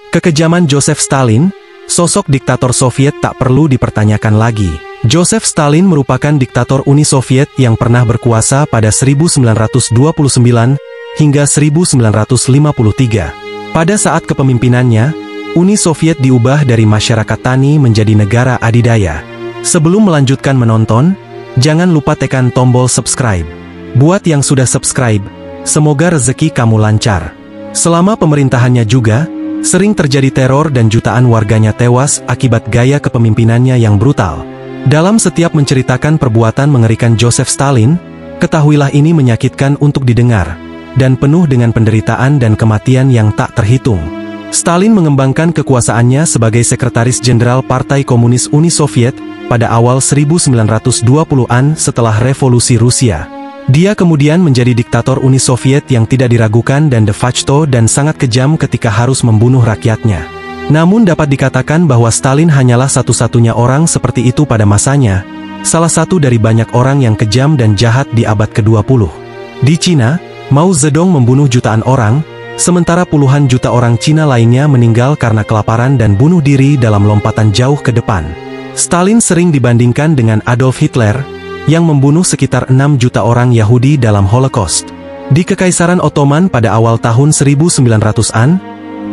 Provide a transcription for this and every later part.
Kekejaman Joseph Stalin, sosok diktator Soviet tak perlu dipertanyakan lagi. Joseph Stalin merupakan diktator Uni Soviet yang pernah berkuasa pada 1929 hingga 1953. Pada saat kepemimpinannya, Uni Soviet diubah dari masyarakat tani menjadi negara adidaya. Sebelum melanjutkan menonton, jangan lupa tekan tombol subscribe. Buat yang sudah subscribe, semoga rezeki kamu lancar. Selama pemerintahannya juga, sering terjadi teror dan jutaan warganya tewas akibat gaya kepemimpinannya yang brutal. Dalam setiap menceritakan perbuatan mengerikan Joseph Stalin, ketahuilah ini menyakitkan untuk didengar, dan penuh dengan penderitaan dan kematian yang tak terhitung. Stalin mengembangkan kekuasaannya sebagai Sekretaris Jenderal Partai Komunis Uni Soviet pada awal 1920-an setelah Revolusi Rusia. Dia kemudian menjadi diktator Uni Soviet yang tidak diragukan dan de facto dan sangat kejam ketika harus membunuh rakyatnya. Namun dapat dikatakan bahwa Stalin hanyalah satu-satunya orang seperti itu pada masanya, salah satu dari banyak orang yang kejam dan jahat di abad ke-20. Di Cina, Mao Zedong membunuh jutaan orang, sementara puluhan juta orang Cina lainnya meninggal karena kelaparan dan bunuh diri dalam lompatan jauh ke depan. Stalin sering dibandingkan dengan Adolf Hitler, yang membunuh sekitar 6 juta orang Yahudi dalam Holocaust. Di Kekaisaran Ottoman pada awal tahun 1900-an,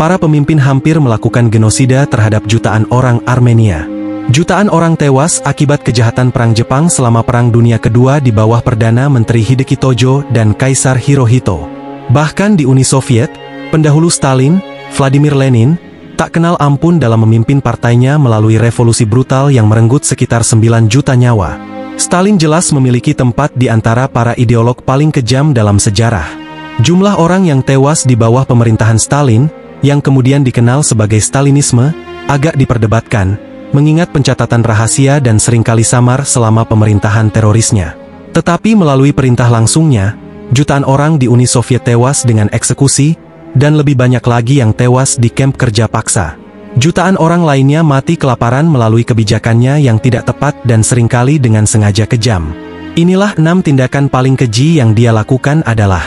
para pemimpin hampir melakukan genosida terhadap jutaan orang Armenia. Jutaan orang tewas akibat kejahatan Perang Jepang selama Perang Dunia Kedua di bawah Perdana Menteri Hideki Tojo dan Kaisar Hirohito. Bahkan di Uni Soviet, pendahulu Stalin, Vladimir Lenin, tak kenal ampun dalam memimpin partainya melalui revolusi brutal yang merenggut sekitar 9 juta nyawa. Stalin jelas memiliki tempat di antara para ideolog paling kejam dalam sejarah. Jumlah orang yang tewas di bawah pemerintahan Stalin, yang kemudian dikenal sebagai Stalinisme, agak diperdebatkan, mengingat pencatatan rahasia dan seringkali samar selama pemerintahan terorisnya. Tetapi melalui perintah langsungnya, jutaan orang di Uni Soviet tewas dengan eksekusi, dan lebih banyak lagi yang tewas di kamp kerja paksa. Jutaan orang lainnya mati kelaparan melalui kebijakannya yang tidak tepat dan seringkali dengan sengaja kejam. Inilah 6 tindakan paling keji yang dia lakukan adalah: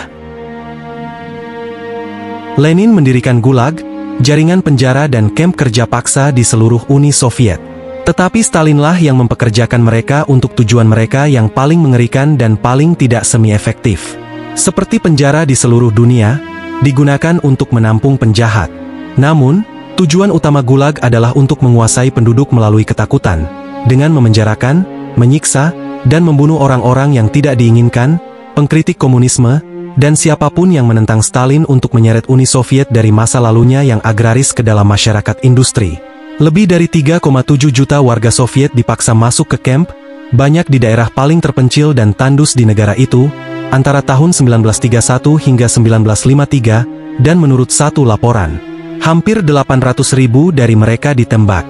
Lenin mendirikan Gulag, jaringan penjara dan kamp kerja paksa di seluruh Uni Soviet. Tetapi Stalinlah yang mempekerjakan mereka untuk tujuan mereka yang paling mengerikan dan paling tidak semi-efektif. Seperti penjara di seluruh dunia, digunakan untuk menampung penjahat. Namun, tujuan utama Gulag adalah untuk menguasai penduduk melalui ketakutan, dengan memenjarakan, menyiksa, dan membunuh orang-orang yang tidak diinginkan, pengkritik komunisme, dan siapapun yang menentang Stalin untuk menyeret Uni Soviet dari masa lalunya yang agraris ke dalam masyarakat industri. Lebih dari 3,7 juta warga Soviet dipaksa masuk ke kamp, banyak di daerah paling terpencil dan tandus di negara itu, antara tahun 1931 hingga 1953, dan menurut satu laporan, hampir 800.000 dari mereka ditembak.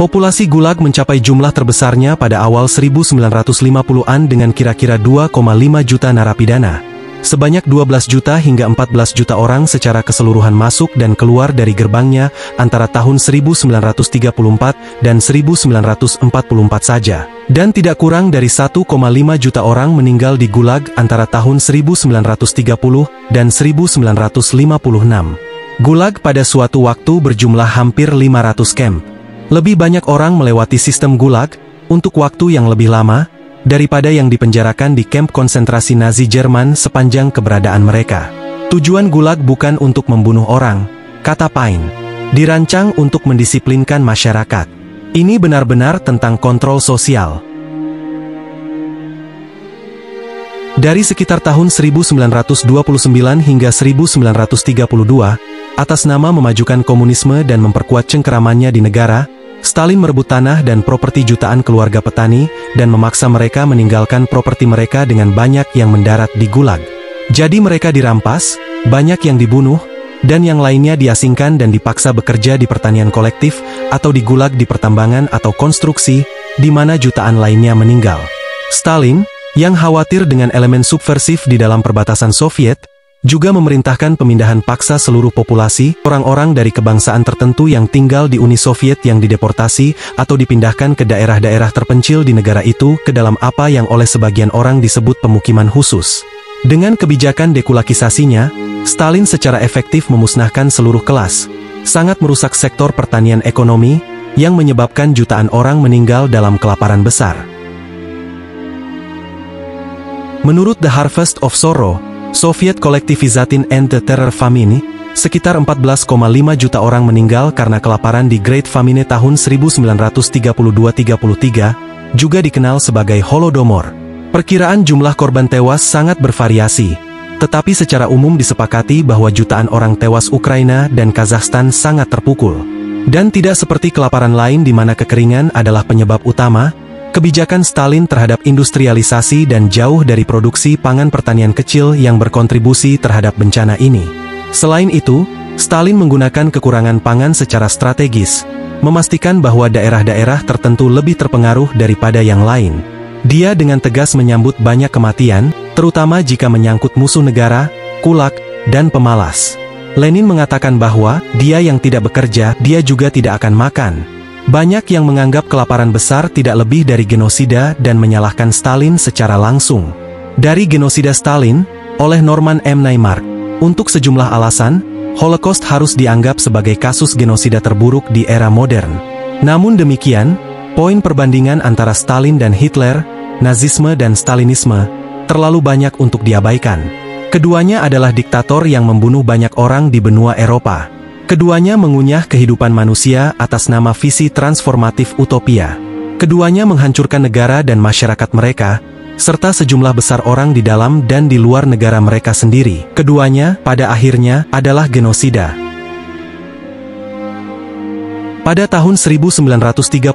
Populasi Gulag mencapai jumlah terbesarnya pada awal 1950-an dengan kira-kira 2,5 juta narapidana. Sebanyak 12 juta hingga 14 juta orang secara keseluruhan masuk dan keluar dari gerbangnya antara tahun 1934 dan 1944 saja. Dan tidak kurang dari 1,5 juta orang meninggal di Gulag antara tahun 1930 dan 1956. Gulag pada suatu waktu berjumlah hampir 500 kamp. Lebih banyak orang melewati sistem Gulag, untuk waktu yang lebih lama, daripada yang dipenjarakan di kamp konsentrasi Nazi Jerman sepanjang keberadaan mereka. Tujuan Gulag bukan untuk membunuh orang, kata Paine. Dirancang untuk mendisiplinkan masyarakat. Ini benar-benar tentang kontrol sosial. Dari sekitar tahun 1929 hingga 1932, atas nama memajukan komunisme dan memperkuat cengkeramannya di negara, Stalin merebut tanah dan properti jutaan keluarga petani, dan memaksa mereka meninggalkan properti mereka dengan banyak yang mendarat di Gulag. Jadi mereka dirampas, banyak yang dibunuh, dan yang lainnya diasingkan dan dipaksa bekerja di pertanian kolektif, atau di Gulag di pertambangan atau konstruksi, di mana jutaan lainnya meninggal. Stalin, yang khawatir dengan elemen subversif di dalam perbatasan Soviet, juga memerintahkan pemindahan paksa seluruh populasi, orang-orang dari kebangsaan tertentu yang tinggal di Uni Soviet yang dideportasi atau dipindahkan ke daerah-daerah terpencil di negara itu ke dalam apa yang oleh sebagian orang disebut pemukiman khusus. Dengan kebijakan dekulakisasinya, Stalin secara efektif memusnahkan seluruh kelas, sangat merusak sektor pertanian ekonomi, yang menyebabkan jutaan orang meninggal dalam kelaparan besar. Menurut The Harvest of Sorrow, Soviet Collectivizatin and the Terror Famine, sekitar 14,5 juta orang meninggal karena kelaparan di Great Famine tahun 1932-33, juga dikenal sebagai Holodomor. Perkiraan jumlah korban tewas sangat bervariasi, tetapi secara umum disepakati bahwa jutaan orang tewas Ukraina dan Kazakhstan sangat terpukul. Dan tidak seperti kelaparan lain di mana kekeringan adalah penyebab utama, kebijakan Stalin terhadap industrialisasi dan jauh dari produksi pangan pertanian kecil yang berkontribusi terhadap bencana ini. Selain itu, Stalin menggunakan kekurangan pangan secara strategis, memastikan bahwa daerah-daerah tertentu lebih terpengaruh daripada yang lain. Dia dengan tegas menyambut banyak kematian, terutama jika menyangkut musuh negara, kulak, dan pemalas. Lenin mengatakan bahwa, dia yang tidak bekerja, dia juga tidak akan makan. Banyak yang menganggap kelaparan besar tidak lebih dari genosida dan menyalahkan Stalin secara langsung. Dari genosida Stalin, oleh Norman M. Naimark, untuk sejumlah alasan, Holocaust harus dianggap sebagai kasus genosida terburuk di era modern. Namun demikian, poin perbandingan antara Stalin dan Hitler, Nazisme dan Stalinisme, terlalu banyak untuk diabaikan. Keduanya adalah diktator yang membunuh banyak orang di benua Eropa. Keduanya mengunyah kehidupan manusia atas nama visi transformatif utopia. Keduanya menghancurkan negara dan masyarakat mereka, serta sejumlah besar orang di dalam dan di luar negara mereka sendiri. Keduanya, pada akhirnya, adalah genosida. Pada tahun 1936,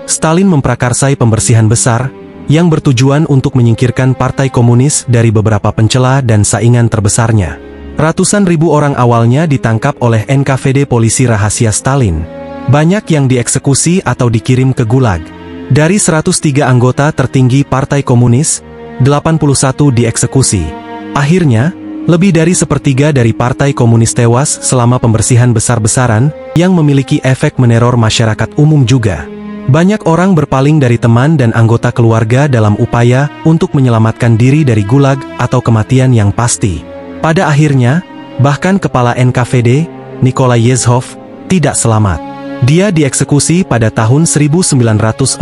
Stalin memprakarsai pembersihan besar, yang bertujuan untuk menyingkirkan Partai Komunis dari beberapa pencela dan saingan terbesarnya. Ratusan ribu orang awalnya ditangkap oleh NKVD polisi rahasia Stalin. Banyak yang dieksekusi atau dikirim ke Gulag. Dari 103 anggota tertinggi Partai Komunis, 81 dieksekusi. Akhirnya, lebih dari sepertiga dari Partai Komunis tewas selama pembersihan besar-besaran, yang memiliki efek meneror masyarakat umum juga. Banyak orang berpaling dari teman dan anggota keluarga dalam upaya untuk menyelamatkan diri dari Gulag atau kematian yang pasti. Pada akhirnya, bahkan kepala NKVD, Nikolai Yezhov, tidak selamat. Dia dieksekusi pada tahun 1940.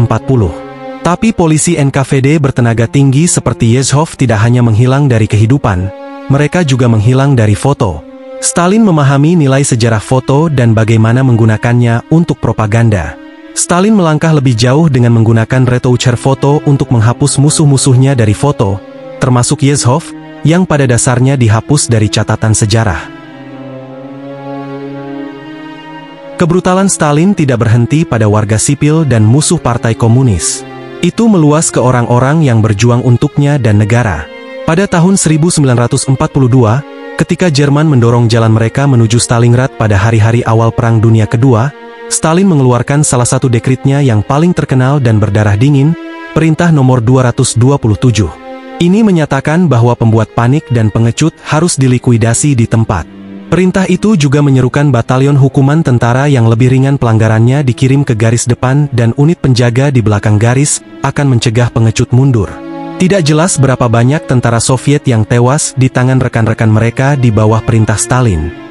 Tapi polisi NKVD bertenaga tinggi seperti Yezhov tidak hanya menghilang dari kehidupan, mereka juga menghilang dari foto. Stalin memahami nilai sejarah foto dan bagaimana menggunakannya untuk propaganda. Stalin melangkah lebih jauh dengan menggunakan retoucher foto untuk menghapus musuh-musuhnya dari foto, termasuk Yezhov, yang pada dasarnya dihapus dari catatan sejarah. Kebrutalan Stalin tidak berhenti pada warga sipil dan musuh Partai Komunis. Itu meluas ke orang-orang yang berjuang untuknya dan negara. Pada tahun 1942, ketika Jerman mendorong jalan mereka menuju Stalingrad pada hari-hari awal Perang Dunia Kedua, Stalin mengeluarkan salah satu dekritnya yang paling terkenal dan berdarah dingin, Perintah Nomor 227. Ini menyatakan bahwa pembuat panik dan pengecut harus dilikuidasi di tempat. Perintah itu juga menyerukan batalion hukuman tentara yang lebih ringan pelanggarannya dikirim ke garis depan dan unit penjaga di belakang garis akan mencegah pengecut mundur. Tidak jelas berapa banyak tentara Soviet yang tewas di tangan rekan-rekan mereka di bawah perintah Stalin.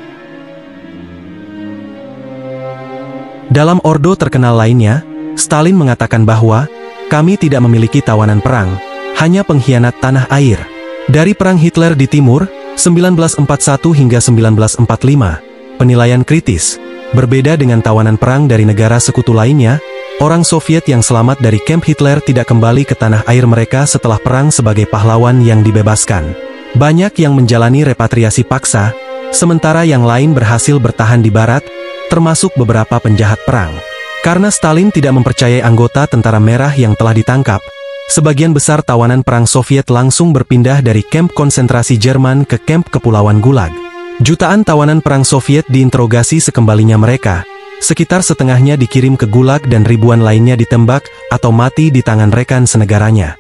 Dalam ordo terkenal lainnya, Stalin mengatakan bahwa, kami tidak memiliki tawanan perang, hanya pengkhianat tanah air. Dari perang Hitler di timur, 1941 hingga 1945, penilaian kritis, berbeda dengan tawanan perang dari negara sekutu lainnya, orang Soviet yang selamat dari kamp Hitler tidak kembali ke tanah air mereka setelah perang sebagai pahlawan yang dibebaskan. Banyak yang menjalani repatriasi paksa, sementara yang lain berhasil bertahan di barat, termasuk beberapa penjahat perang. Karena Stalin tidak mempercayai anggota tentara merah yang telah ditangkap, sebagian besar tawanan perang Soviet langsung berpindah dari kamp konsentrasi Jerman ke kamp kepulauan Gulag. Jutaan tawanan perang Soviet diinterogasi sekembalinya mereka, sekitar setengahnya dikirim ke Gulag dan ribuan lainnya ditembak atau mati di tangan rekan senegaranya.